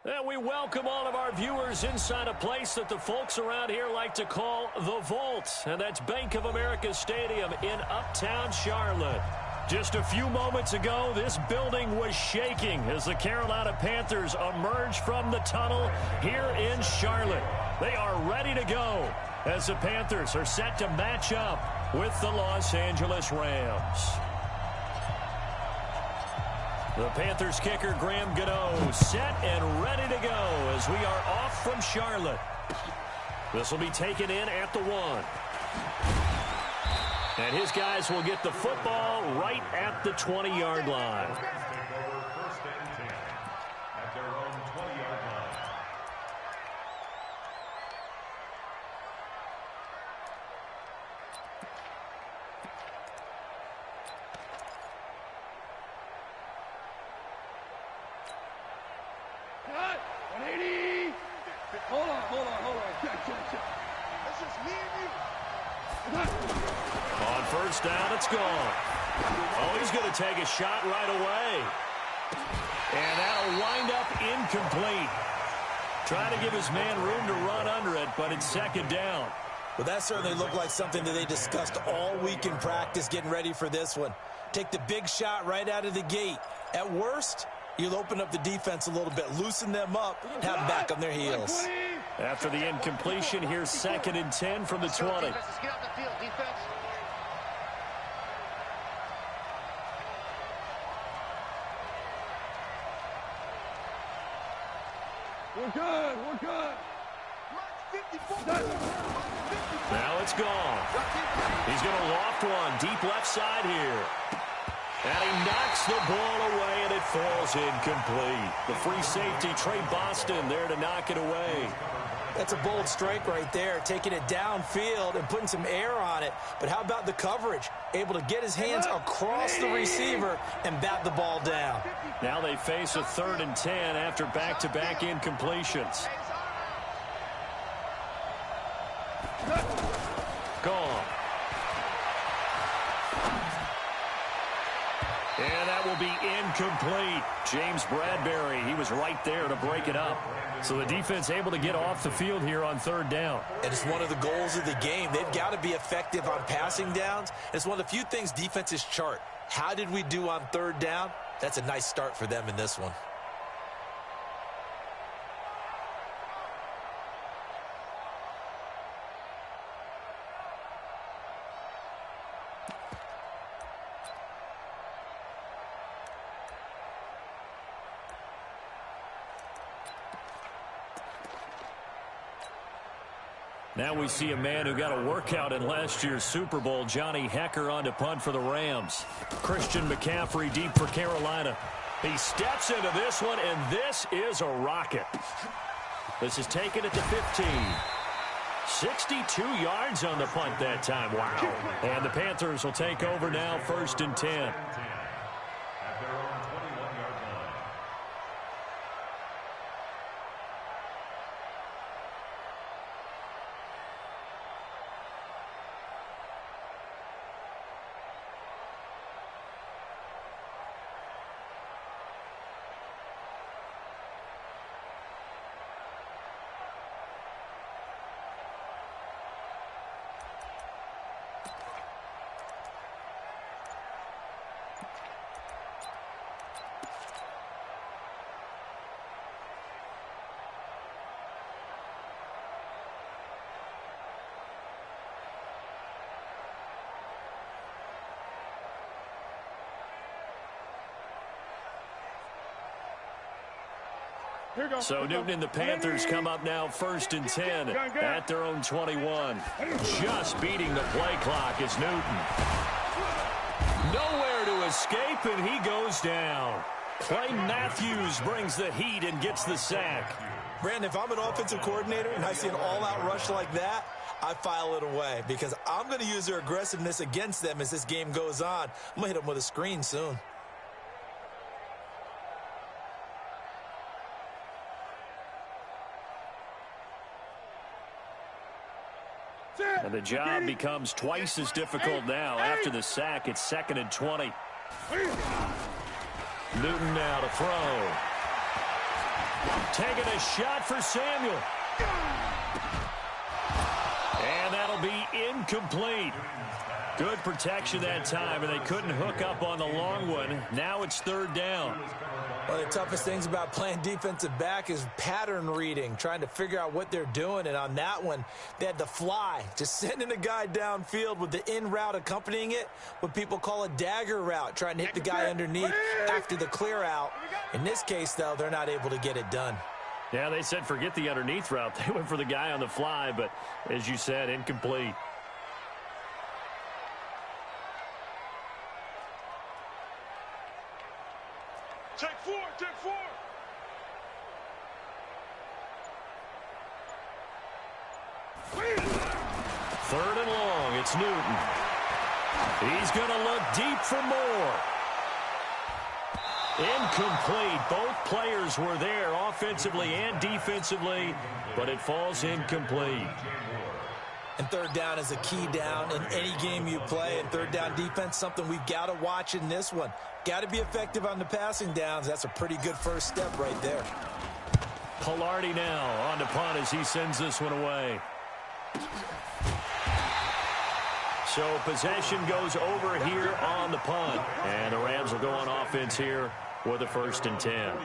And we welcome all of our viewers inside a place that the folks around here like to call the Vault. And that's Bank of America Stadium in Uptown Charlotte. Just a few moments ago, this building was shaking as the Carolina Panthers emerged from the tunnel here in Charlotte. They are ready to go as the Panthers are set to match up with the Los Angeles Rams. The Panthers kicker, Graham Gano, set and ready to go as we are off from Charlotte. This will be taken in at the 1. And his guys will get the football right at the 20-yard line. On first down, it's gone. Oh, he's going to take a shot right away. And that'll wind up incomplete. Trying to give his man room to run under it, but it's second down. Well, that certainly looked like something that they discussed all week in practice getting ready for this one. Take the big shot right out of the gate. At worst, you'll open up the defense a little bit, loosen them up, have them back on their heels. After the incompletion, here's 2nd and 10 from the 20. Get out the field, defense. We're good. Now it's gone. He's going to loft one deep left side here. And he knocks the ball away, and it falls incomplete. The free safety, Trey Boston, there to knock it away. That's a bold strike right there, taking it downfield and putting some air on it. But how about the coverage? Able to get his hands across the receiver and bat the ball down. Now they face a 3rd and 10 after back-to-back incompletions. Gone. And that will be incomplete. James Bradbury, he was right there to break it up. So the defense able to get off the field here on 3rd down. And it's one of the goals of the game. They've got to be effective on passing downs. It's one of the few things defenses chart. How did we do on 3rd down? That's a nice start for them in this one. Now we see a man who got a workout in last year's Super Bowl, Johnny Hekker, on to punt for the Rams. Christian McCaffrey deep for Carolina. He steps into this one, and this is a rocket. This is taken at the 15. 62 yards on the punt that time. Wow. And the Panthers will take over now, 1st and 10. So Newton and the Panthers come up now 1st and 10 at their own 21. Just beating the play clock is Newton. Nowhere to escape, and he goes down. Clay Matthews brings the heat and gets the sack. Brandon, if I'm an offensive coordinator and I see an all-out rush like that, I file it away because I'm going to use their aggressiveness against them as this game goes on. I'm going to hit them with a screen soon. And the job becomes twice as difficult now. After the sack, it's 2nd and 20. Newton now to throw. Taking a shot for Samuel. And that'll be incomplete. Good protection that time, and they couldn't hook up on the long one. Now it's third down. One of the toughest things about playing defensive back is pattern reading, trying to figure out what they're doing. And on that one, they had to fly, just sending a guy downfield with the in route accompanying it, what people call a dagger route, trying to hit the guy underneath after the clear out. In this case, though, they're not able to get it done. Yeah, they said forget the underneath route. They went for the guy on the fly, but as you said, incomplete. Take four, take four. Third and long, it's Newton. He's going to look deep for more. Incomplete. Both players were there offensively and defensively, but it falls incomplete. And third down is a key down in any game you play. And third down defense, something we've got to watch in this one. Got to be effective on the passing downs. That's a pretty good first step right there. Pilardi now on the punt as he sends this one away. So possession goes over here on the punt. And the Rams will go on offense here with a 1st and 10.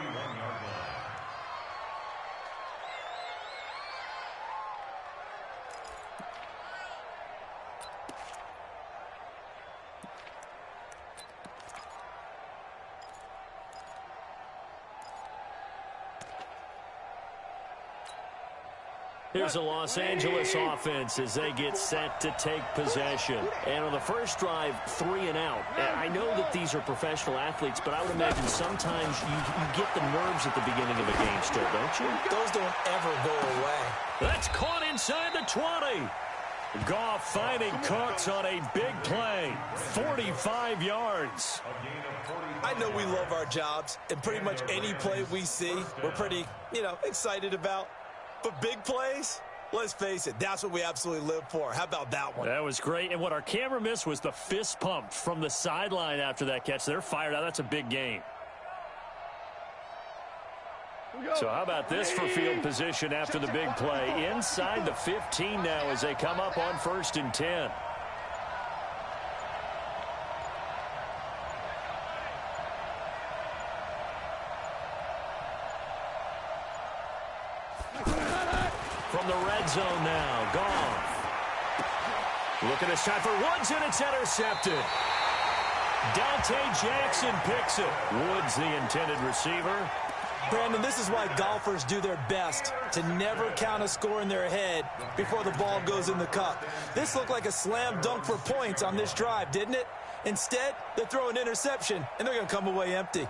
Here's the Los Angeles offense as they get set to take possession. And on the first drive, 3 and out. And I know that these are professional athletes, but I would imagine sometimes you get the nerves at the beginning of a game still, don't you? Those don't ever go away. That's caught inside the 20. Goff finding Cooks on a big play. 45 yards. I know we love our jobs, and pretty much any play we see, we're pretty, excited about. But big plays, let's face it, that's what we absolutely live for. How about that one? That was great. And what our camera missed was the fist pump from the sideline after that catch. They're fired out. That's a big game. So how about this for field position after the big play? Inside the 15 now as they come up on 1st and 10. From the red zone now, Goff. Looking to shot for Woods, and it's intercepted. Dante Jackson picks it. Woods, the intended receiver. Brandon, this is why golfers do their best to never count a score in their head before the ball goes in the cup. This looked like a slam dunk for points on this drive, didn't it? Instead, they throw an interception, and they're going to come away empty.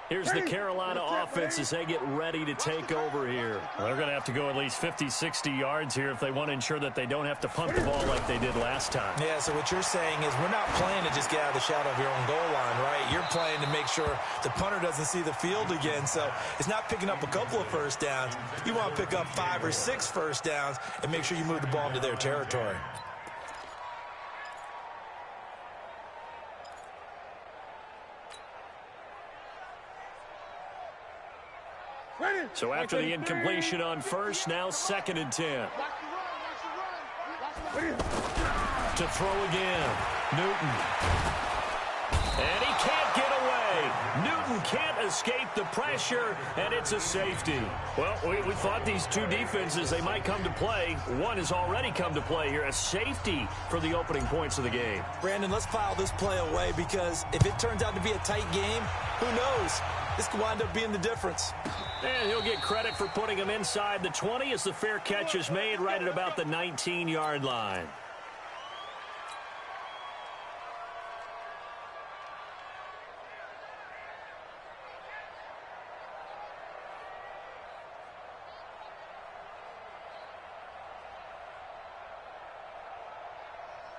Here's the Carolina offense as they get ready to take over here. They're going to have to go at least 50, 60 yards here if they want to ensure that they don't have to punt the ball like they did last time. Yeah, so what you're saying is we're not playing to just get out of the shadow of your own goal line, right? You're playing to make sure the punter doesn't see the field again. So it's not picking up a couple of first downs. You want to pick up 5 or 6 first downs and make sure you move the ball into their territory. So after the incompletion on first, now 2nd and 10. To throw again, Newton. And he can't get away. Newton can't escape the pressure, and it's a safety. Well, we thought these two defenses, they might come to play. One has already come to play here, a safety for the opening points of the game. Brandon, let's file this play away because if it turns out to be a tight game, who knows? This could wind up being the difference. And he'll get credit for putting him inside the 20 as the fair catch is made right at about the 19-yard line.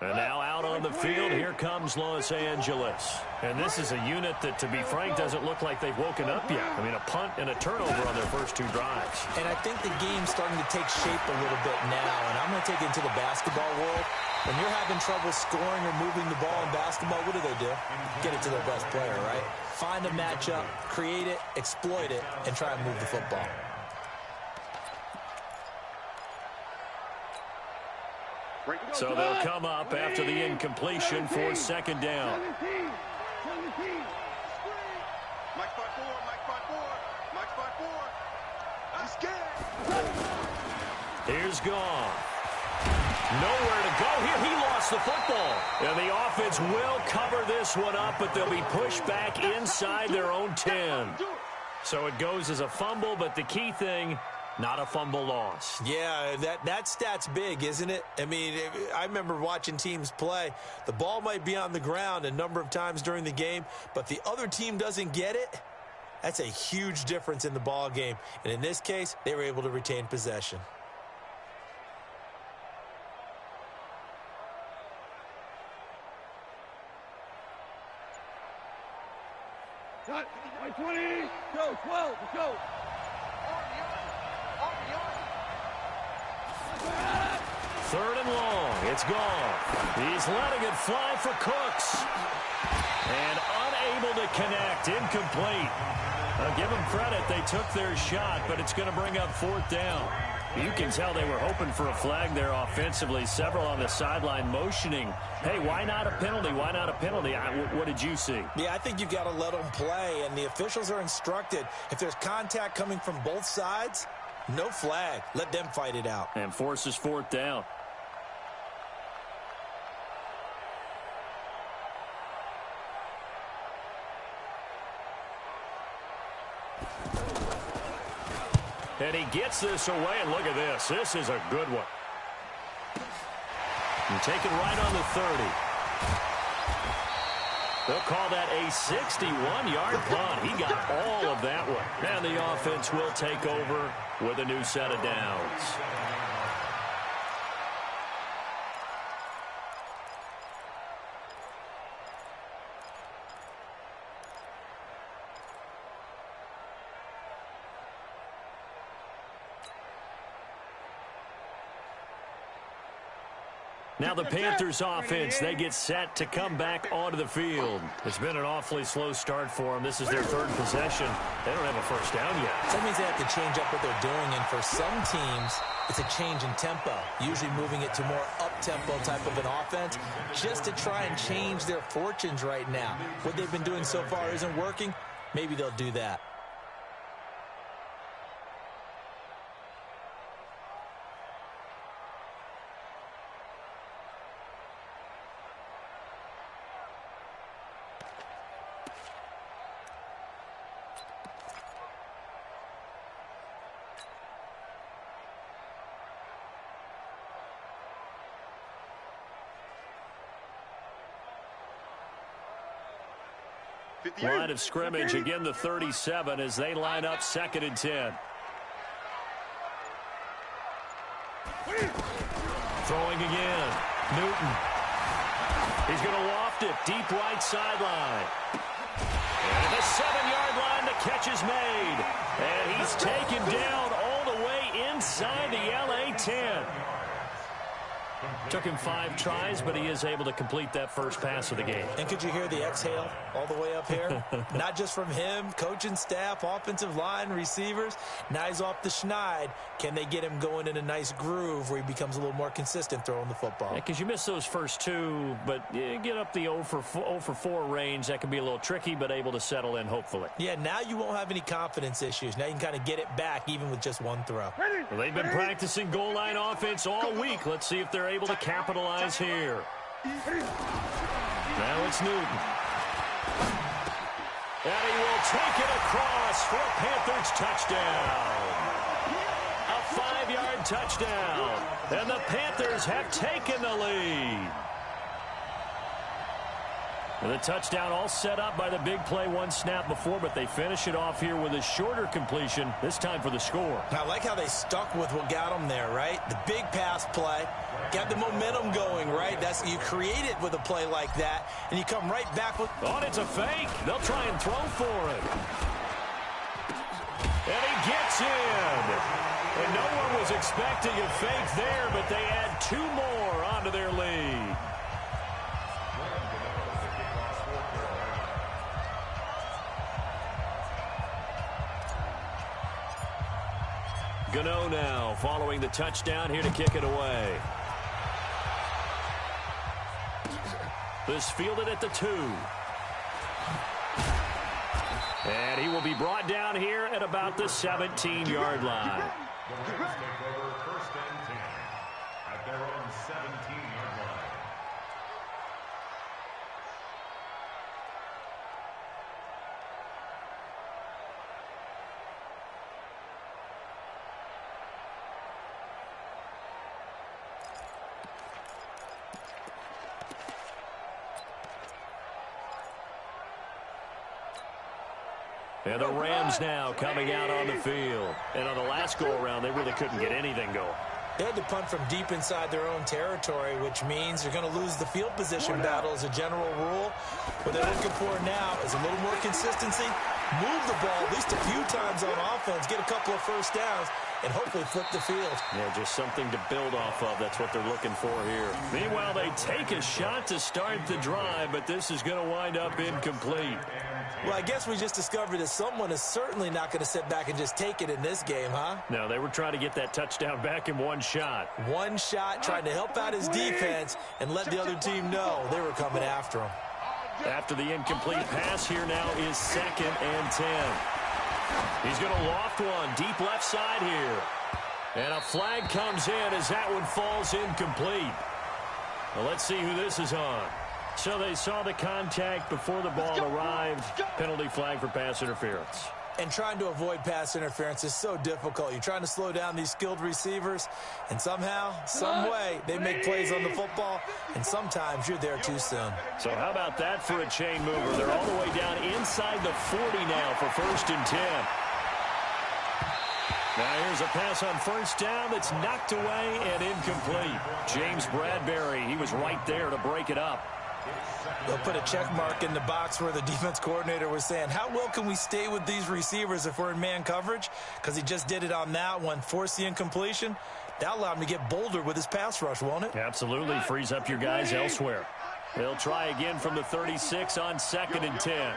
And now out on the field, here comes Los Angeles. And this is a unit that, to be frank, doesn't look like they've woken up yet. I mean, a punt and a turnover on their first 2 drives. And I think the game's starting to take shape a little bit now. And I'm going to take it into the basketball world. When you're having trouble scoring or moving the ball in basketball, what do? Get it to their best player, right? Find a matchup, create it, exploit it, and try and move the football. So they'll come up after the incompletion for second down. Here's Gone. Nowhere to go here. He lost the football. And the offense will cover this one up, but they'll be pushed back inside their own 10. So it goes as a fumble, but the key thing, not a fumble loss. Yeah, that stat's big, isn't it? I mean, I remember watching teams play. The ball might be on the ground a number of times during the game, but the other team doesn't get it. That's a huge difference in the ball game. And in this case, they were able to retain possession. Cut. 20. Go. 12. Go. Third and long. It's gone. He's letting it fly for Cooks. And unable to connect. Incomplete. I'll give them credit. They took their shot, but it's going to bring up 4th down. You can tell they were hoping for a flag there offensively. Several on the sideline motioning. Hey, why not a penalty? Why not a penalty? What did you see? Yeah, I think you've got to let them play, and the officials are instructed. If there's contact coming from both sides, no flag. Let them fight it out. And forces 4th down. And he gets this away, and look at this. This is a good one. And taken right on the 30. They'll call that a 61-yard punt. He got all of that one. And the offense will take over with a new set of downs. Now the Panthers offense, they get set to come back onto the field. It's been an awfully slow start for them. This is their 3rd possession. They don't have a first down yet. That means they have to change up what they're doing, and for some teams, it's a change in tempo, usually moving it to more up-tempo type of an offense just to try and change their fortunes right now. What they've been doing so far isn't working. Maybe they'll do that. Line of scrimmage, again the 37 as they line up 2nd and 10. Throwing again. Newton. He's going to loft it. Deep right sideline. And the 7-yard line, the catch is made. And he's taken down all the way inside the LA 10. Took him 5 tries, but he is able to complete that first pass of the game. And could you hear the exhale all the way up here? Not just from him, coaching staff, offensive line, receivers. Now he's off the schneid. Can they get him going in a nice groove where he becomes a little more consistent throwing the football? Because you miss those first 2, but you get up the 0 for 4 range. That can be a little tricky, but able to settle in, hopefully. Yeah, now you won't have any confidence issues. Now you can kind of get it back even with just 1 throw. Well, they've been practicing goal line offense all week. Let's see if they're able to capitalize here. Now it's Newton. And he will take it across for a Panthers touchdown. A 5-yard touchdown. And the Panthers have taken the lead. And the touchdown all set up by the big play one snap before, but they finish it off here with a shorter completion, this time for the score. I like how they stuck with what got them there, right? The big pass play, got the momentum going, right? You create it with a play like that, and you come right back with... Oh, it's a fake. They'll try and throw for it. And he gets in. And no one was expecting a fake there, but they add 2 more onto their lead. Gano now following the touchdown here to kick it away. This fielded at the 2. And he will be brought down here at about the 17-yard line. Take over 1st and 10 at their own 17-yard line. And the Rams now coming out on the field. And on the last go-around, they really couldn't get anything going. They had to punt from deep inside their own territory, which means you're going to lose the field position battle as a general rule. What they're looking for now is a little more consistency, move the ball at least a few times on offense, get a couple of first downs, and hopefully flip the field. Yeah, just something to build off of. That's what they're looking for here. Meanwhile, they take a shot to start the drive, but this is going to wind up incomplete. Well, I guess we just discovered that someone is certainly not going to sit back and just take it in this game, huh? No, they were trying to get that touchdown back in one shot. One shot, trying to help out his defense and let the other team know they were coming after him. After the incomplete pass, here now is 2nd and 10. He's going to loft one deep left side here. And a flag comes in as that one falls incomplete. Well, let's see who this is on. So they saw the contact before the ball arrived. Penalty flag for pass interference. And trying to avoid pass interference is so difficult. You're trying to slow down these skilled receivers, and somehow, some way, they make plays on the football, and sometimes you're there too soon. So how about that for a chain mover? They're all the way down inside the 40 now for 1st and 10. Now here's a pass on 1st down that's knocked away and incomplete. James Bradbury, he was right there to break it up. They'll put a check mark in the box where the defense coordinator was saying, how well can we stay with these receivers if we're in man coverage? Because he just did it on that one, forced the incompletion. That'll allow him to get bolder with his pass rush, won't it? Absolutely. Frees up your guys elsewhere. They'll try again from the 36 on 2nd and 10.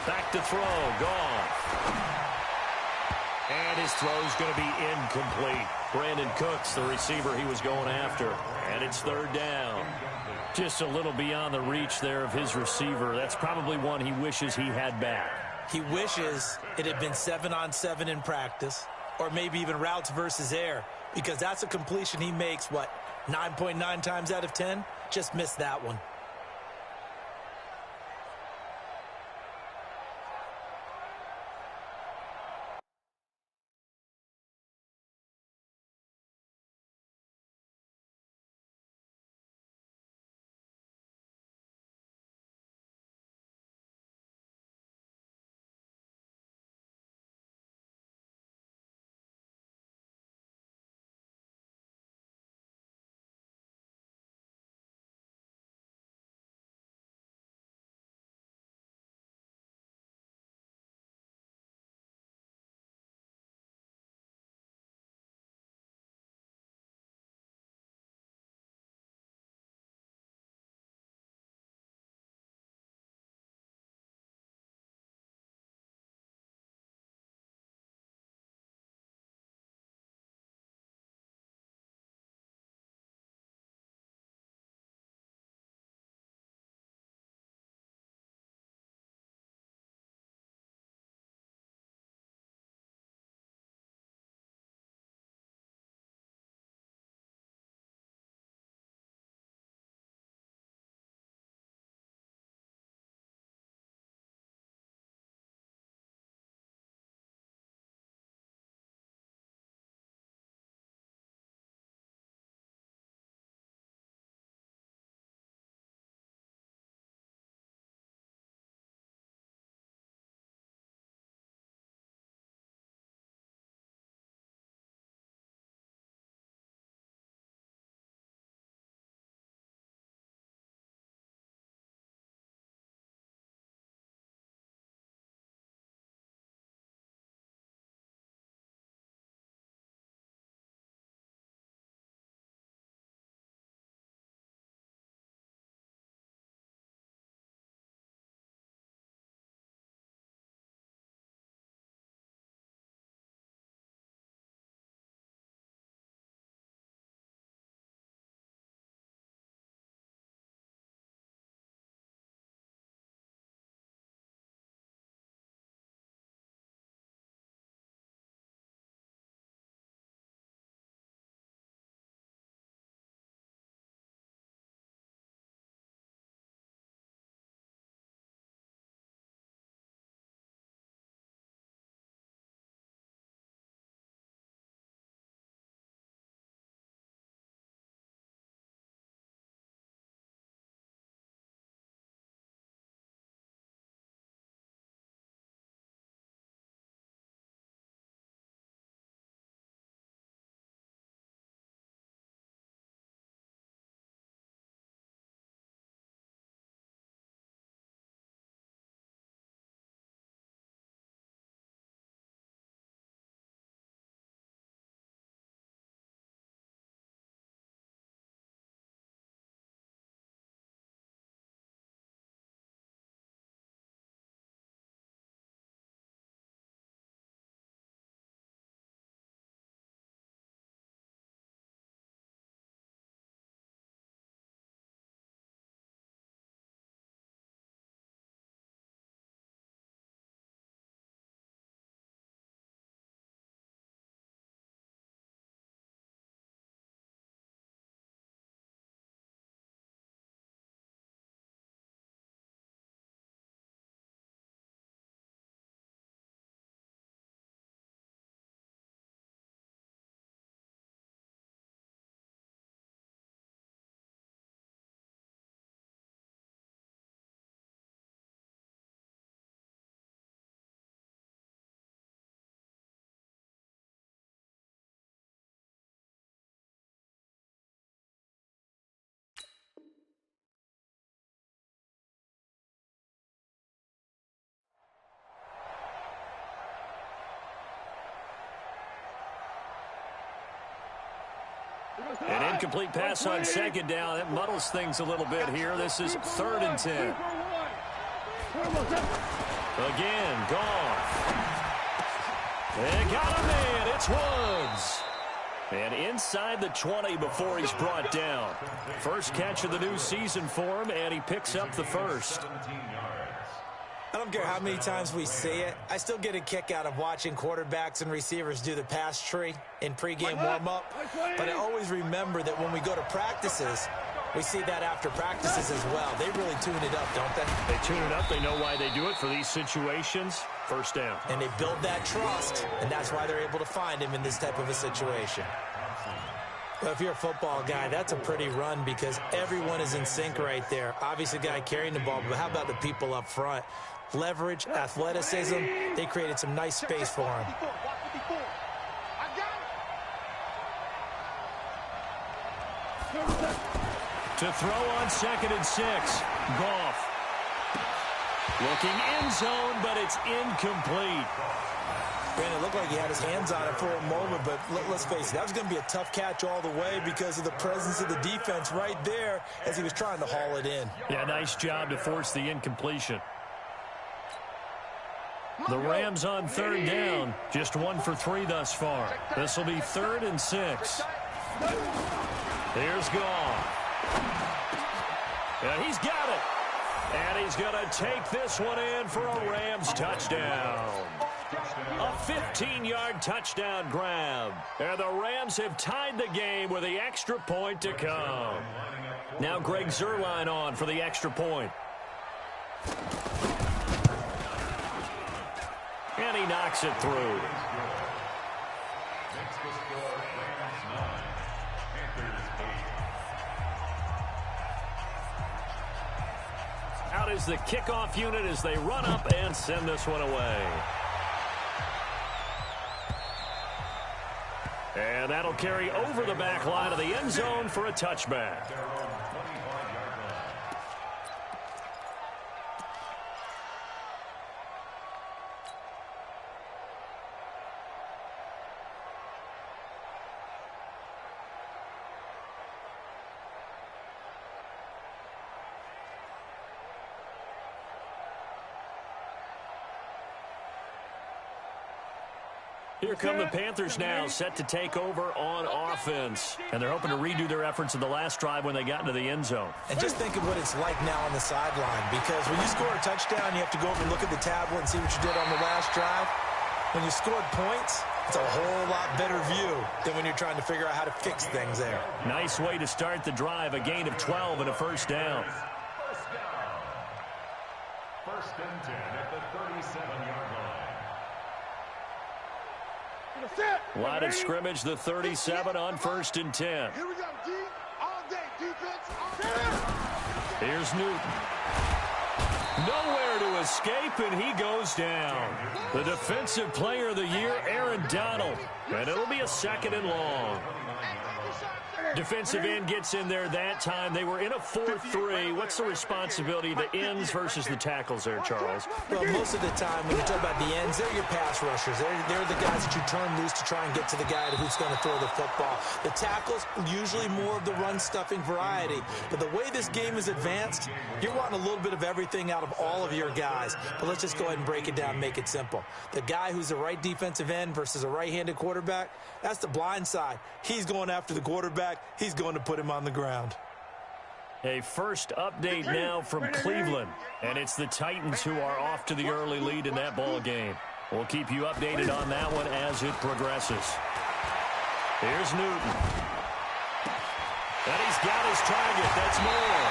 Back to throw. Gone. And his throw's going to be incomplete. Brandon Cooks, the receiver he was going after. And it's 3rd down. Just a little beyond the reach there of his receiver. That's probably one he wishes he had back. He wishes it had been 7-on-7 in practice, or maybe even routes versus air, because that's a completion he makes, 9.9 times out of 10? Just missed that one. An incomplete pass on second down. That muddles things a little bit here. This is 3rd and 10. Again, Goff. They got a man. It's Woods. And inside the 20 before he's brought down. First catch of the new season for him, and he picks up the first. I don't care how many times we see it. I still get a kick out of watching quarterbacks and receivers do the pass tree in pregame warm-up. But I always remember that when we go to practices, we see that after practices as well. They really tune it up, don't they? They tune it up. They know why they do it for these situations. First down. And they build that trust, and that's why they're able to find him in this type of a situation. Well, if you're a football guy, that's a pretty run because everyone is in sync right there. Obviously, the guy carrying the ball, but how about the people up front? Leverage, athleticism, they created some nice space for him. To throw on 2nd and 6. Goff. Looking end zone, but it's incomplete. Brandon, it looked like he had his hands on it for a moment, but let's face it, that was going to be a tough catch all the way because of the presence of the defense right there as he was trying to haul it in. Yeah, nice job to force the incompletion. The Rams on 3rd down, just 1 for 3 thus far. This will be 3rd and 6. Here's Goff. And he's got it. And he's going to take this one in for a Rams touchdown. A 15-yard touchdown grab. And the Rams have tied the game with the extra point to come. Now Greg Zuerlein on for the extra point. And he knocks it through. Out is the kickoff unit as they run up and send this one away. And that'll carry over the back line of the end zone for a touchback. Here come the Panthers now, set to take over on offense. And they're hoping to redo their efforts in the last drive when they got into the end zone. And just think of what it's like now on the sideline, because when you score a touchdown, you have to go over and look at the tablet and see what you did on the last drive. When you scored points, it's a whole lot better view than when you're trying to figure out how to fix things there. Nice way to start the drive, a gain of 12 and a first down. First and 10 at the 37-yard line. Line of scrimmage, the 37 on 1st and 10. Here we go, D. All day, defense. All day. Here's Newton. Nowhere to escape, and he goes down. The defensive player of the year, Aaron Donald. And it'll be a 2nd and long. Defensive end gets in there that time. They were in a 4-3. What's the responsibility of the ends versus the tackles there, Charles? Well, most of the time when you talk about the ends, they're your pass rushers. They're the guys that you turn loose to try and get to the guy who's going to throw the football. The tackles, usually more of the run-stuffing variety. But the way this game is advanced, you're wanting a little bit of everything out of all of your guys. But let's just go ahead and break it down and make it simple. The guy who's the right defensive end versus a right-handed quarterback, that's the blind side. He's going after the quarterback. He's going to put him on the ground. A first update now from Cleveland. And it's the Titans who are off to the early lead in that ball game. We'll keep you updated on that one as it progresses. Here's Newton. And he's got his target. That's more.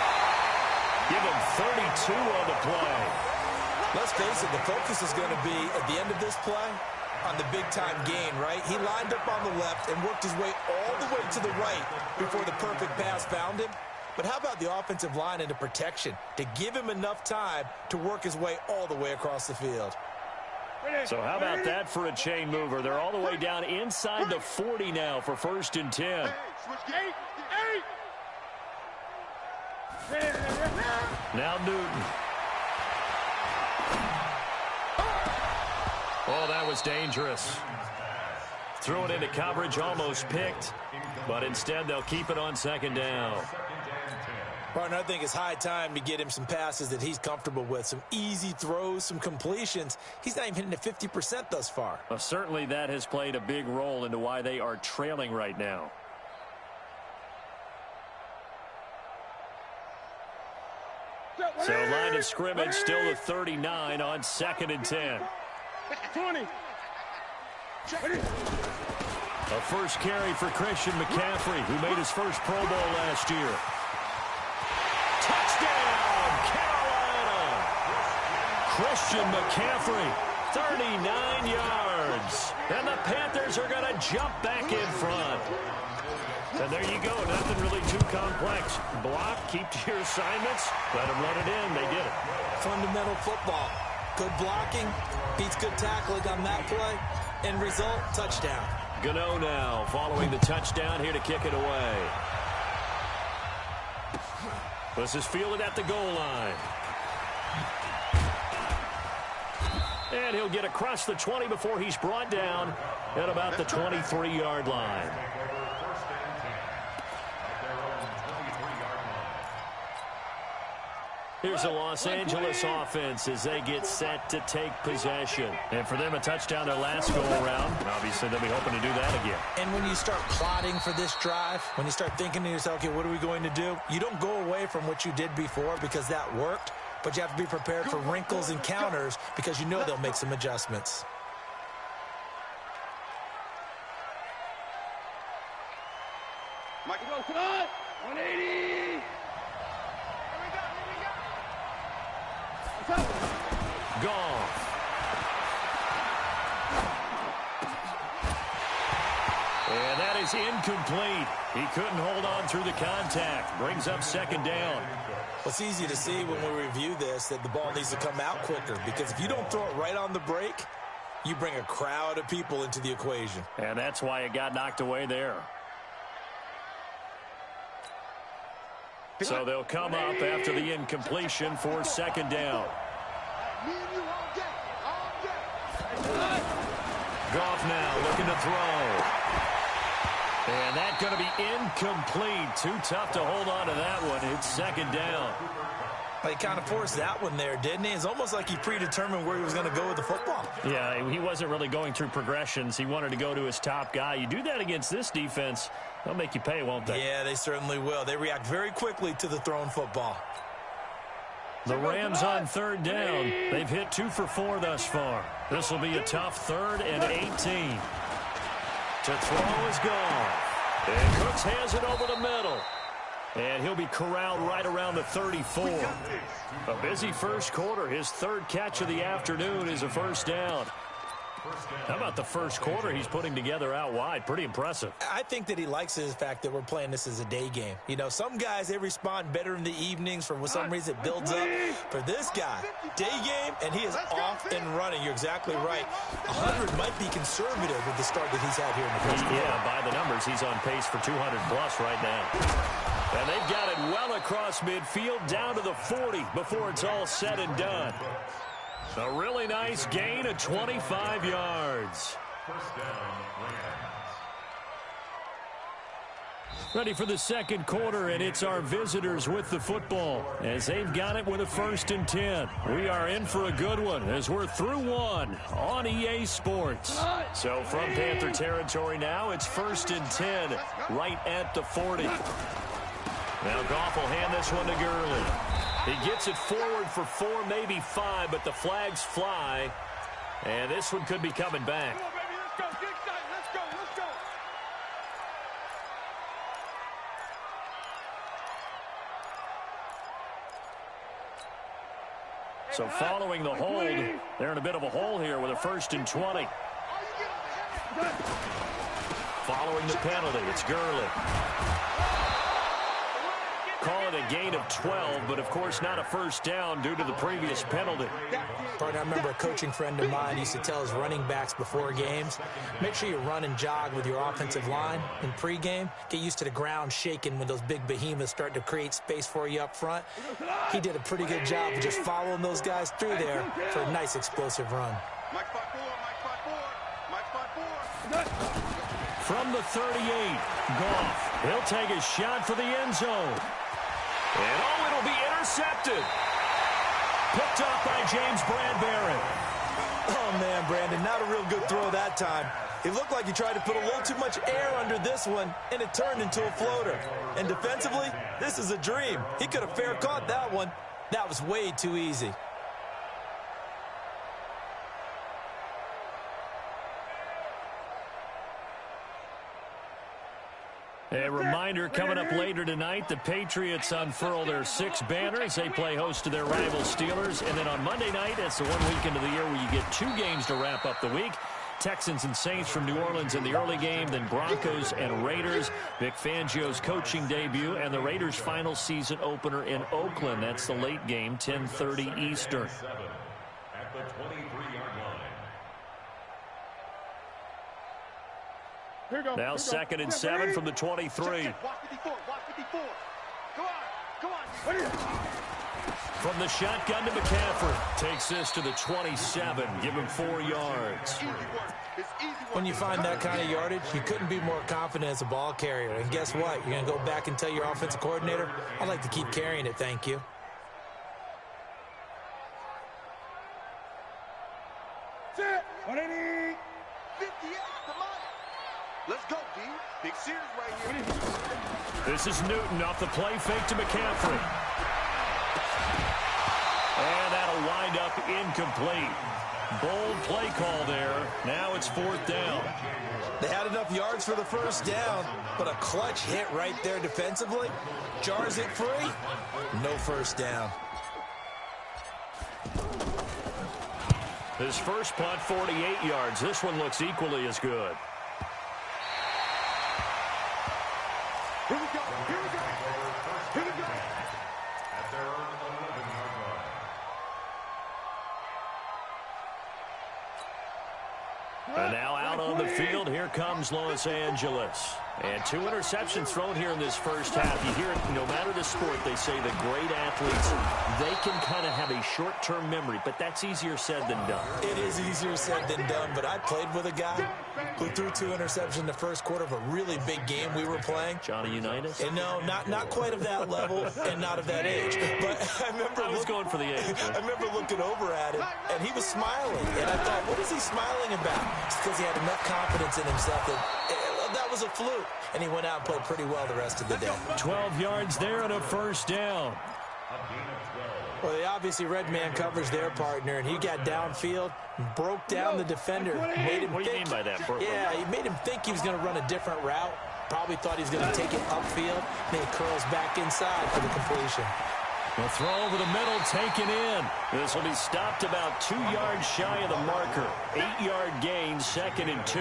Give him 32 on the play. Let's face it, the focus is going to be at the end of this play on the big-time gain, right? He lined up on the left and worked his way all the way to the right before the perfect pass found him. But how about the offensive line into protection to give him enough time to work his way all the way across the field? So how about that for a chain mover? They're all the way down inside the 40 now for 1st and 10. Now Newton. Oh, that was dangerous. Threw it into coverage, almost picked. But instead, they'll keep it on second down. Partner, I think it's high time to get him some passes that he's comfortable with, some easy throws, some completions. He's not even hitting at 50% thus far. Well, certainly that has played a big role into why they are trailing right now. So line of scrimmage still the 39 on 2nd and 10. 20. A first carry for Christian McCaffrey, who made his first Pro Bowl last year. Touchdown, Carolina! Christian McCaffrey, 39 yards. And the Panthers are going to jump back in front. And there you go, nothing really too complex. Block, keep to your assignments, let them run it in. They did it. Fundamental football. Good blocking, beats good tackling on that play. End result, touchdown. Gano now following the touchdown here to kick it away. This is fielded at the goal line. And he'll get across the 20 before he's brought down at about the 23-yard line. Here's the Los Angeles offense as they get set to take possession. And for them, a touchdown their last go-around. Obviously, they'll be hoping to do that again. And when you start plotting for this drive, when you start thinking to yourself, okay, what are we going to do? You don't go away from what you did before because that worked, but you have to be prepared for wrinkles and counters because you know they'll make some adjustments. Michael, go, 180. Gone. And that is incomplete. He couldn't hold on through the contact. Brings up second down. Well, it's easy to see when we review this that the ball needs to come out quicker because if you don't throw it right on the break, you bring a crowd of people into the equation. And that's why it got knocked away there. So they'll come up after the incompletion for second down. Goff now looking to throw. And that's going to be incomplete. Too tough to hold on to that one. It's second down. He kind of forced that one there, didn't he? It's almost like he predetermined where he was going to go with the football. Yeah, he wasn't really going through progressions. He wanted to go to his top guy. You do that against this defense, they'll make you pay, won't they? Yeah, they certainly will. They react very quickly to the thrown football. The Rams on third down. They've hit 2 for 4 thus far. This will be a tough 3rd and 18. To throw is gone. And Cooks has it over the middle. And he'll be corralled right around the 34. A busy first quarter. His 3rd catch of the afternoon is a first down. How about the first quarter he's putting together out wide? Pretty impressive. I think that he likes the fact that we're playing this as a day game. You know, some guys, they respond better in the evenings. For some reason, it builds up. For this guy, day game, and he is off and running. You're exactly right. 100 might be conservative with the start that he's had here in the first quarter. Yeah, by the numbers, he's on pace for 200-plus right now. And they've got it well across midfield, down to the 40 before it's all said and done. A really nice gain of 25 yards. First down, Rams. Ready for the second quarter, and it's our visitors with the football as they've got it with a 1st and 10. We are in for a good one as we're through one on EA Sports. So from Panther territory now, it's 1st and 10 right at the 40. Now Goff will hand this one to Gurley. He gets it forward for 4, maybe 5, but the flags fly. And this one could be coming back. Come on, baby, let's go. Get excited. Let's go. Let's go. So following the hold, they're in a bit of a hole here with a 1st and 20. Following the penalty, it's Gurley. Call it a gain of 12, but of course not a first down due to the previous penalty. Partner, I remember a coaching friend of mine used to tell his running backs before games, make sure you run and jog with your offensive line in pregame. Get used to the ground shaking when those big behemoths start to create space for you up front. He did a pretty good job of just following those guys through there for a nice explosive run. Mike spot 4, Mike spot 4, Mike spot 4. From the 38, Goff, he'll take a shot for the end zone. And it'll be intercepted. Picked up by James Bradbury. Oh, man, Brandon, not a real good throw that time. It looked like he tried to put a little too much air under this one, and it turned into a floater. And defensively, this is a dream. He could have fair caught that one. That was way too easy. A reminder, coming up later tonight, the Patriots unfurl their 6 banners. They play host to their rival Steelers. And then on Monday night, it's the one weekend of the year where you get 2 games to wrap up the week. Texans and Saints from New Orleans in the early game, then Broncos and Raiders. Vic Fangio's coaching debut, and the Raiders' final season opener in Oakland. That's the late game, 10:30 Eastern. At the 23-yard line. Now 2nd and 7 from the 23. Watch 54. Come on. From the shotgun to McCaffrey. Takes this to the 27. Give him 4 yards. When you find that kind of yardage, you couldn't be more confident as a ball carrier. And guess what? You're going to go back and tell your offensive coordinator, I'd like to keep carrying it, thank you. Set. 180. 58. Come on. Let's go, D. Big series right here. This is Newton off the play fake to McCaffrey. And that'll wind up incomplete. Bold play call there. Now it's 4th down. They had enough yards for the first down, but a clutch hit right there defensively. Jars it free. No first down. His first punt, 48 yards. This one looks equally as good. Here we go. At their own 11-yard line. And now out on the field, here comes Los Angeles. And 2 interceptions thrown here in this first half. You hear it, no matter the sport, they say the great athletes, they can kind of have a short-term memory, but that's easier said than done. It is easier said than done, but I played with a guy who threw 2 interceptions in the first quarter of a really big game we were playing. Johnny Unitas? And no, not quite of that level and not of that age. But I was going for the age. I remember looking over at him, and he was smiling. And I thought, what is he smiling about? It's because he had enough confidence in himself that was a fluke. And he went out and played pretty well the rest of the day. 12 yards there and a first down. Well, they obviously red man coverage their partner, and he got downfield and broke down the defender. Made him what do you mean by that? Yeah, he made him think he was going to run a different route. Probably thought he was going to take it upfield. Then he curls back inside for the completion. The throw over the middle, taken in. This will be stopped about 2 yards shy of the marker. 8-yard gain, 2nd and 2.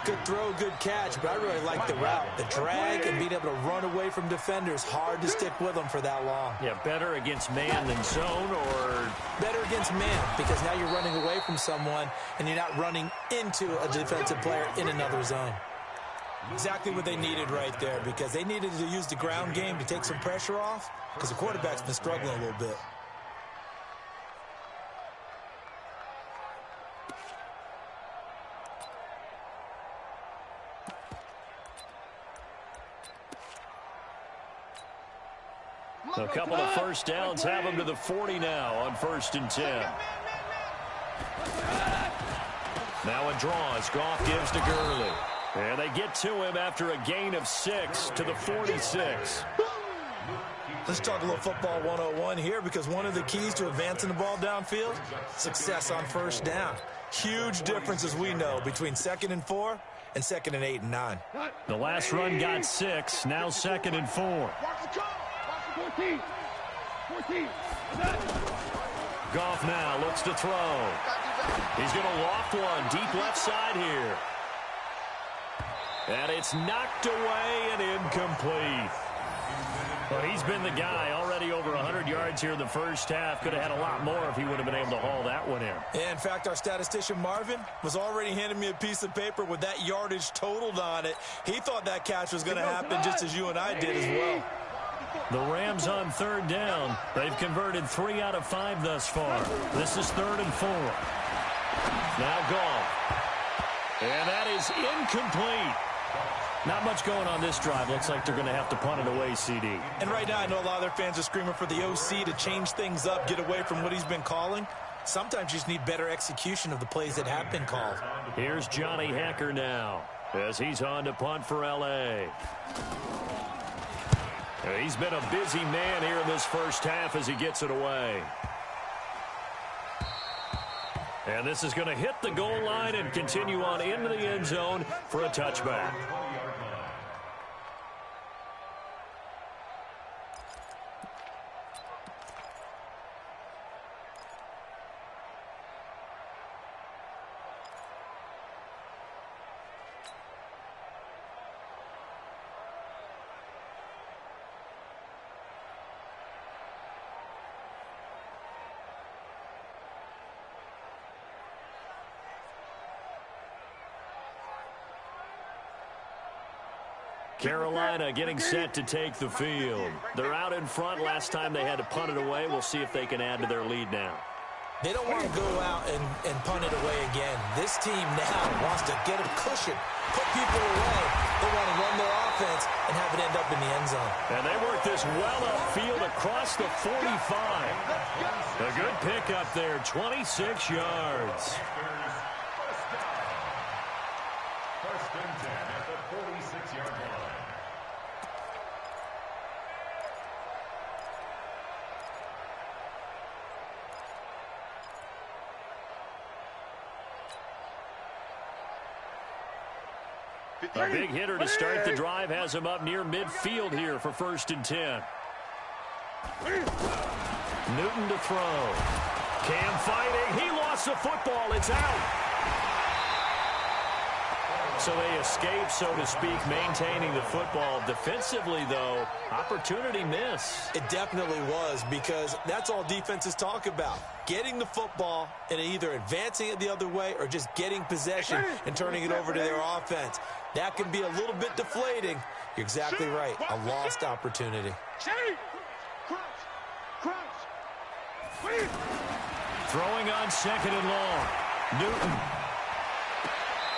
Good throw, good catch, but I really like the route. The drag and being able to run away from defenders, hard to stick with them for that long. Yeah, better against man than zone, or better against man, because now you're running away from someone and you're not running into a defensive player in another zone. Exactly what they needed right there, because they needed to use the ground game to take some pressure off, because the quarterback's been struggling a little bit. A couple of first downs have them to the 40 now on 1st and 10. Now a draw as Goff gives to Gurley. And they get to him after a gain of 6 to the 46. Let's talk a little football 101 here, because one of the keys to advancing the ball downfield, success on first down. Huge difference, as we know, between 2nd and 4 and 2nd and 8 and 9. The last run got 6, now 2nd and 4. 14. Goff now looks to throw. He's going to loft one deep left side here. And it's knocked away and incomplete. Well, he's been the guy, already over 100 yards here in the first half. Could have had a lot more if he would have been able to haul that one in. Yeah, in fact, our statistician Marvin was already handing me a piece of paper with that yardage totaled on it. He thought that catch was going to happen just as you and I did as well. The Rams on 3rd down. They've converted 3 out of 5 thus far. This is 3rd and 4. Now Goff. And that is incomplete. Not much going on this drive. Looks like they're going to have to punt it away, CD. And right now, I know a lot of their fans are screaming for the OC to change things up, get away from what he's been calling. Sometimes you just need better execution of the plays that have been called. Here's Johnny Hacker now as he's on to punt for L.A. He's been a busy man here in this first half as he gets it away. And this is going to hit the goal line and continue on into the end zone for a touchback. Carolina getting set to take the field. They're out in front. Last time they had to punt it away. We'll see if they can add to their lead now. They don't want to go out and punt it away again. This team now wants to get a cushion, put people away. They want to run their offense and have it end up in the end zone. And they work this well upfield across the 45. A good pickup there, 26 yards. First and 10 at the 46-yard line. A big hitter to start the drive has him up near midfield here for first and 10. Newton to throw. Cam fighting. He lost the football. It's out. So they escape, so to speak, maintaining the football. Defensively, though, opportunity miss. It definitely was, because that's all defenses talk about. Getting the football and either advancing it the other way or just getting possession and turning it over to their offense. That can be a little bit deflating. You're exactly right. A lost opportunity. Throwing on second and long. Newton.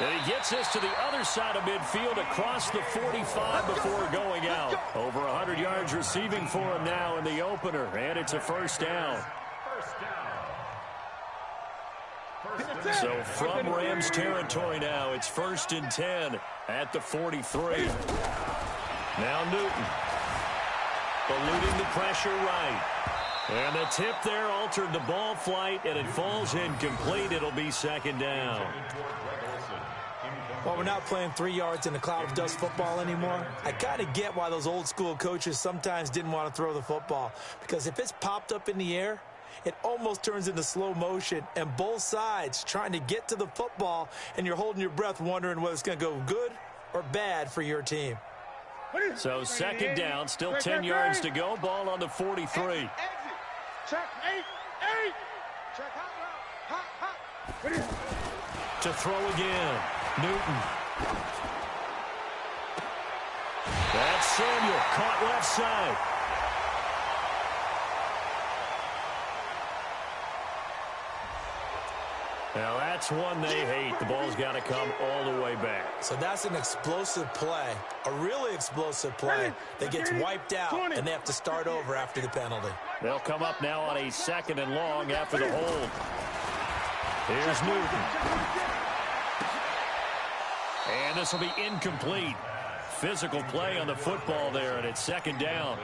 And he gets this to the other side of midfield across the 45 before going out. Over 100 yards receiving for him now in the opener, and it's a first down. So from Rams territory now, it's first and 10 at the 43. Now Newton. Eluding the pressure right. And the tip there altered the ball flight, and it falls incomplete. It'll be second down. Well, we're not playing 3 yards in a cloud of dust football anymore. I kind of get why those old school coaches sometimes didn't want to throw the football. Because if it's popped up in the air, it almost turns into slow motion. And both sides trying to get to the football, and you're holding your breath wondering whether it's going to go good or bad for your team. So second down, still 10 yards to go. Ball on the 43. To throw again. Newton. That's Samuel, caught left side. Now that's one they hate. The ball's got to come all the way back. So that's an explosive play, a really explosive play that gets wiped out, and they have to start over after the penalty. They'll come up now on a second and long after the hold. Here's Newton. And this will be incomplete. Physical play on the football there, and it's second down.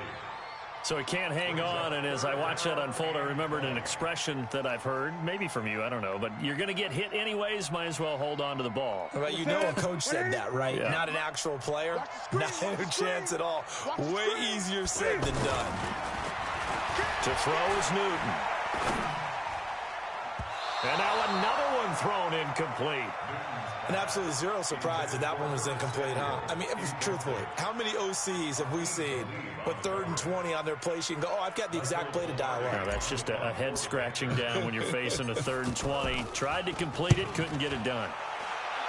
So he can't hang on, and as I watch that unfold, I remembered an expression that I've heard, maybe from you, I don't know, but you're going to get hit anyways, might as well hold on to the ball. Right, you know a coach said that, right? Yeah. Not an actual player. Not a chance at all. Way easier said than done. To throw is Newton. And now another one thrown incomplete. And absolutely zero surprise that that one was incomplete, huh? I mean, truthfully, how many OCs have we seen with 3rd and 20 on their play sheet and go, oh, I've got the exact play to dial up? No, that's just a head scratching down when you're facing a 3rd and 20. Tried to complete it, couldn't get it done.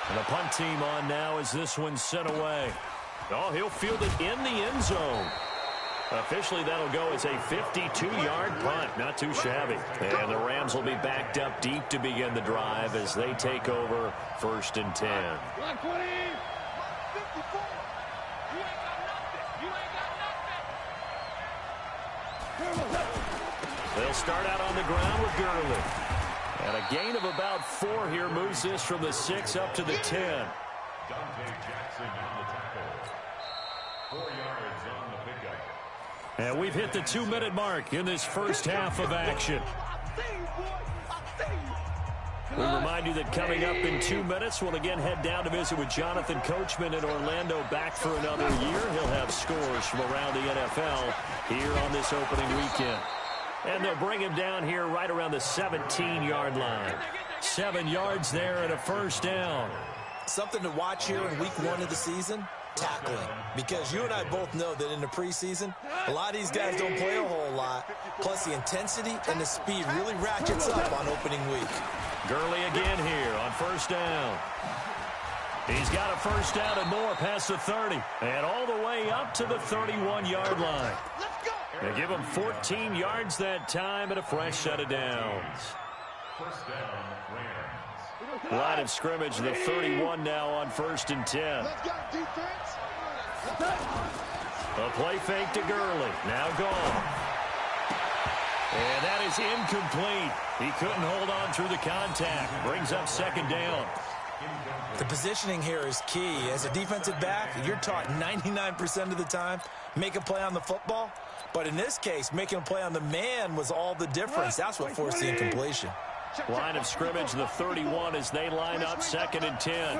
And the punt team on now as this one's sent away. Oh, he'll field it in the end zone. Officially, that'll go as a 52-yard punt. Not too shabby. And the Rams will be backed up deep to begin the drive as they take over 1st and 10. start out on the ground with Gurley. And a gain of about 4 here moves this from the 6 up to the 10. Dante Jackson on the tackle. 4 yards on the pickup. And we've hit the 2-minute mark in this first half of action. We remind you that coming up in 2 minutes, we'll again head down to visit with Jonathan Coachman in Orlando, back for another year. He'll have scores from around the NFL here on this opening weekend. And they'll bring him down here right around the 17-yard line. 7 yards there and a first down. Something to watch here in week 1 of the season, tackling. Because you and I both know that in the preseason, a lot of these guys don't play a whole lot. Plus the intensity and the speed really ratchets up on opening week. Gurley again here on first down. He's got a first down and more past the 30. And all the way up to the 31-yard line. They give him 14 yards that time and a fresh set of downs. First down, Rams. Line of scrimmage, the 31 now on 1st and 10. A play fake to Gurley. Now gone. And that is incomplete. He couldn't hold on through the contact. Brings up 2nd down. The positioning here is key. As a defensive back, you're taught 99% of the time, make a play on the football. But in this case, making a play on the man was all the difference. That's what forced the incompletion. Line of scrimmage, the 31 as they line up 2nd and 10.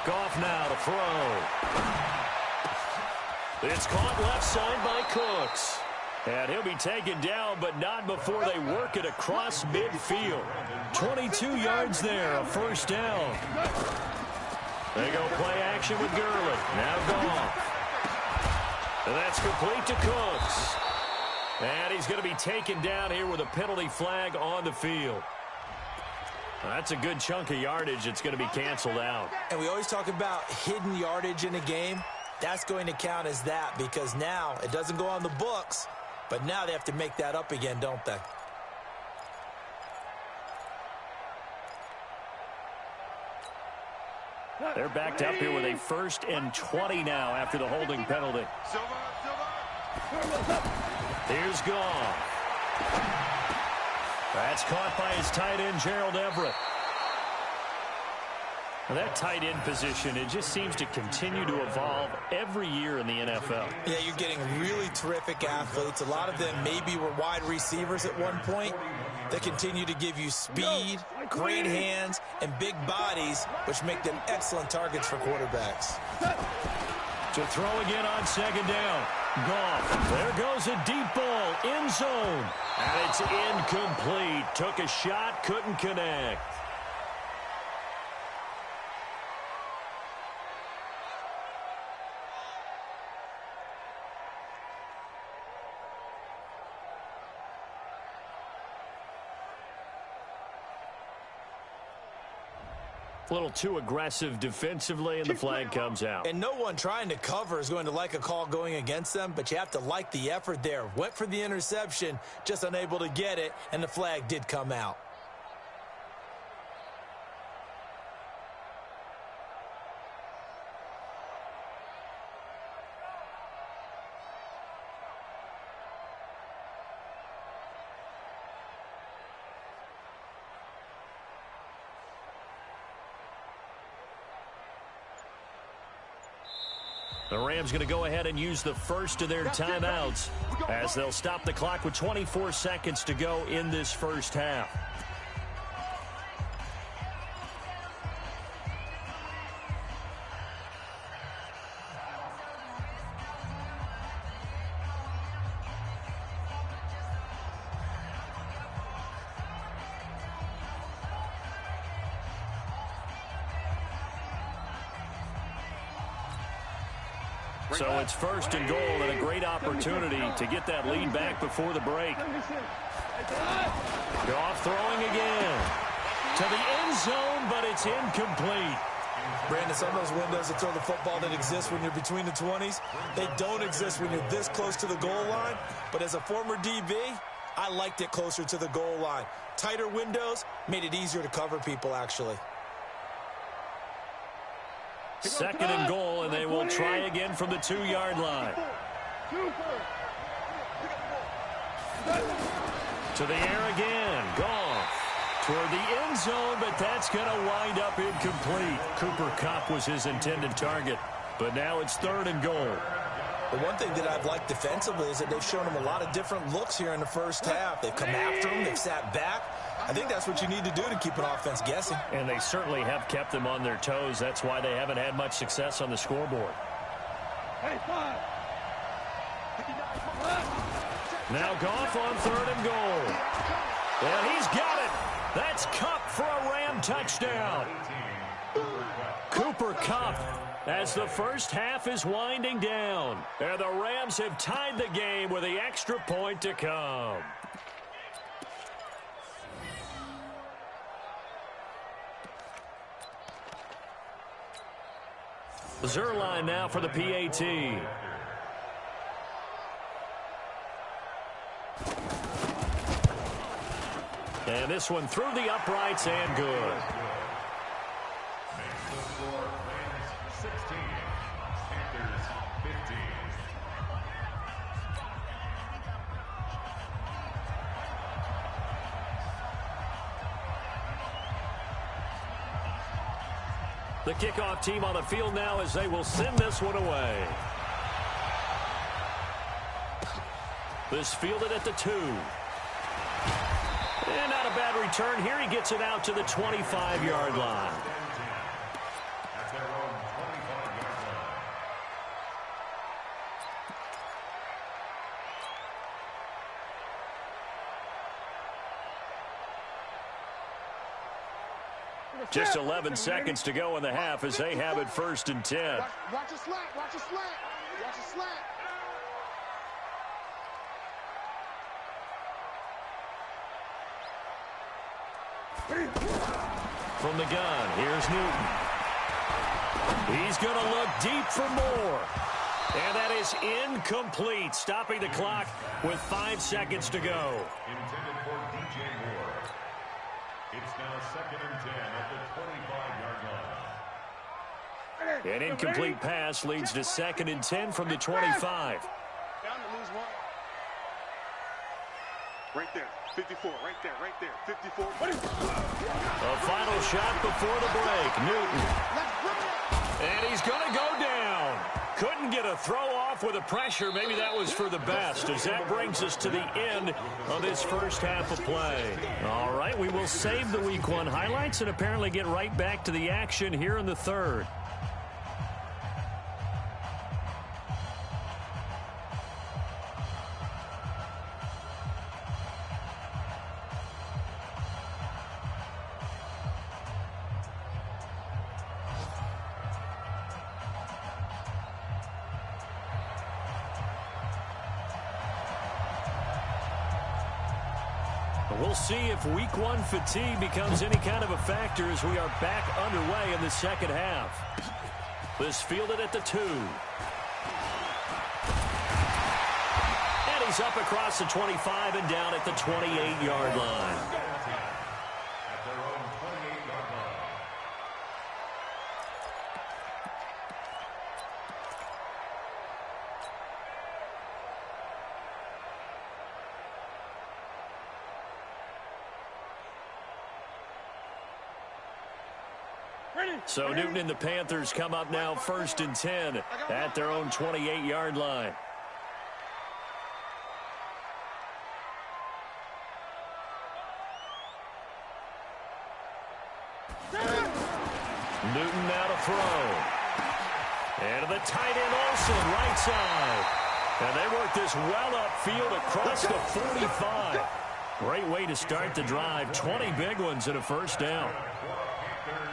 Goff now to throw. It's caught left side by Cooks. And he'll be taken down, but not before they work it across midfield. 22 yards there, a first down. They go play action with Gurley. Now Goff. And that's complete to Cooks. And he's going to be taken down here with a penalty flag on the field. That's a good chunk of yardage. It's going to be canceled out. And we always talk about hidden yardage in a game. That's going to count as that because now it doesn't go on the books, but now they have to make that up again, don't they? They're backed up here with a 1st and 20 now after the holding penalty. Here's Goff. That's caught by his tight end, Gerald Everett. That tight end position, it just seems to continue to evolve every year in the NFL. Yeah, you're getting really terrific athletes. A lot of them maybe were wide receivers at one point. They continue to give you speed, great hands, and big bodies, which make them excellent targets for quarterbacks. To throw again on 2nd down. Goff. There goes a deep ball. End zone. And it's incomplete. Took a shot, couldn't connect. A little too aggressive defensively, and the flag comes out. And no one trying to cover is going to like a call going against them, but you have to like the effort there. Went for the interception, just unable to get it, and the flag did come out. The Rams going to go ahead and use the first of their timeouts as they'll stop the clock with 24 seconds to go in this first half. So it's 1st and goal and a great opportunity to get that lead back before the break. Goff throwing again to the end zone, but it's incomplete. Brandon, some of those windows to throw the football that exist when you're between the 20s, they don't exist when you're this close to the goal line. But as a former DB, I liked it closer to the goal line. Tighter windows made it easier to cover people, actually. 2nd and goal, and they will try again from the 2-yard line. To the air again. Goff toward the end zone, but that's going to wind up incomplete. Cooper Kupp was his intended target, but now it's 3rd and goal. The one thing that I've liked defensively is that they've shown him a lot of different looks here in the first half. They've come after him. They've sat back. I think that's what you need to do to keep an offense guessing. And they certainly have kept them on their toes. That's why they haven't had much success on the scoreboard. Now Goff on 3rd and goal. And he's got it. That's Kupp for a Ram touchdown. Cooper Kupp as the first half is winding down. And the Rams have tied the game with the extra point to come. Zerline now for the PAT. And this one through the uprights and good. Rams 16, Panthers 15. The kickoff team on the field now as they will send this one away. This fielded at the 2. And not a bad return here. He gets it out to the 25-yard line. At their own 25-yard line. Just 11 seconds to go in the half as they have it 1st and 10. Watch a slant. Watch a slant. Watch a slant. From the gun, here's Newton. He's going to look deep for more. And that is incomplete, stopping the clock with 5 seconds to go. Intended for DJ Moore. It's now 2nd and 10 at the 25-yard line. An incomplete pass leads to 2nd and 10 from the 25. Down to lose one. Right there. 54. Right there. 54. A final shot before the break. Newton. And he's going to go down. Couldn't get a throw off with the pressure. Maybe that was for the best, as that brings us to the end of this first half of play. All right, we will save the Week 1 highlights and apparently get right back to the action here in the 3rd. We'll see if Week 1 fatigue becomes any kind of a factor as we are back underway in the second half. This fielded at the 2. And he's up across the 25 and down at the 28-yard line. At their own 28-yard line. So Newton and the Panthers come up now 1st and 10 at their own 28-yard line. Newton now to throw. And to the tight end Olsen, right side. And they work this well upfield across the 45. Great way to start the drive. 20 big ones and a first down.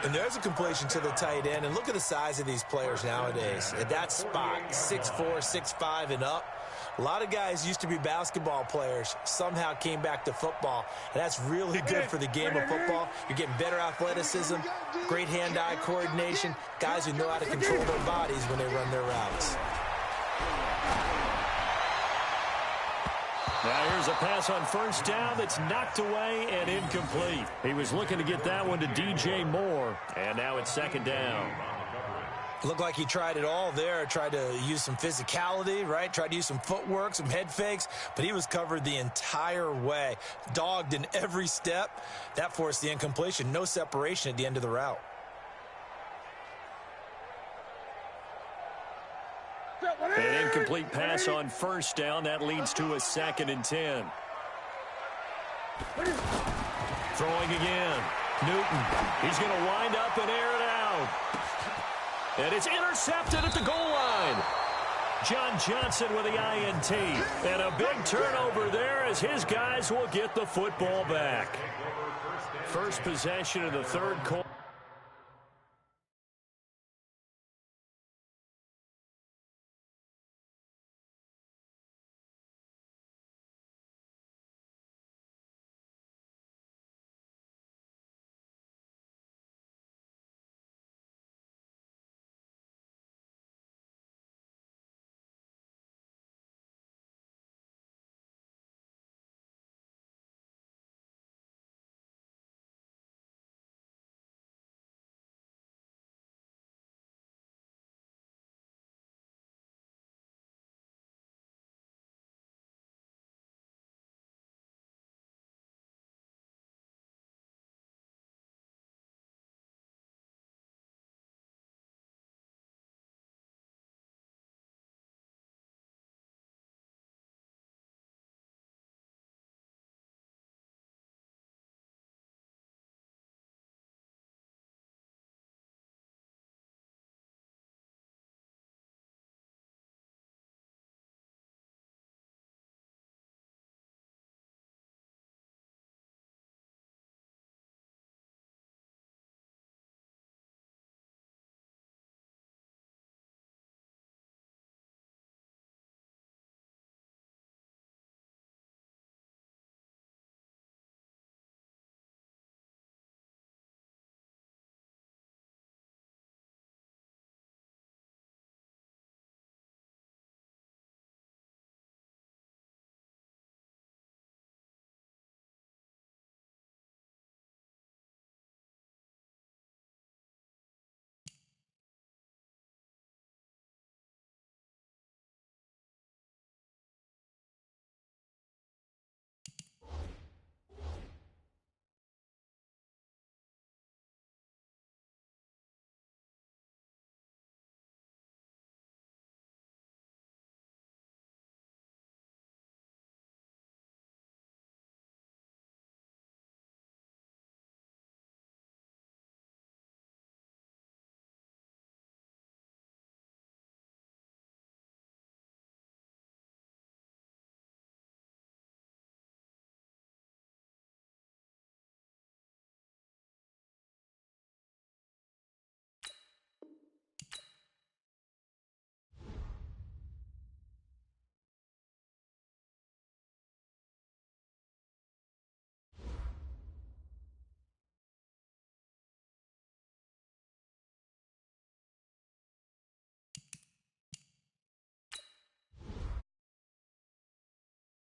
And there's a completion to the tight end. And look at the size of these players nowadays. At that spot, 6'4", 6'5", and up. A lot of guys used to be basketball players, somehow came back to football. And that's really good for the game of football. You're getting better athleticism, great hand-eye coordination, guys who know how to control their bodies when they run their routes. Now here's a pass on first down that's knocked away and incomplete. He was looking to get that one to DJ Moore, and now it's second down. Looked like he tried it all there, tried to use some physicality, right? Tried to use some footwork, some head fakes, but he was covered the entire way. Dogged in every step. That forced the incompletion. No separation at the end of the route. An incomplete pass on first down. That leads to a 2nd and 10. Throwing again. Newton. He's going to wind up and air it out. And it's intercepted at the goal line. John Johnson with the INT. And a big turnover there as his guys will get the football back. First possession of the third quarter.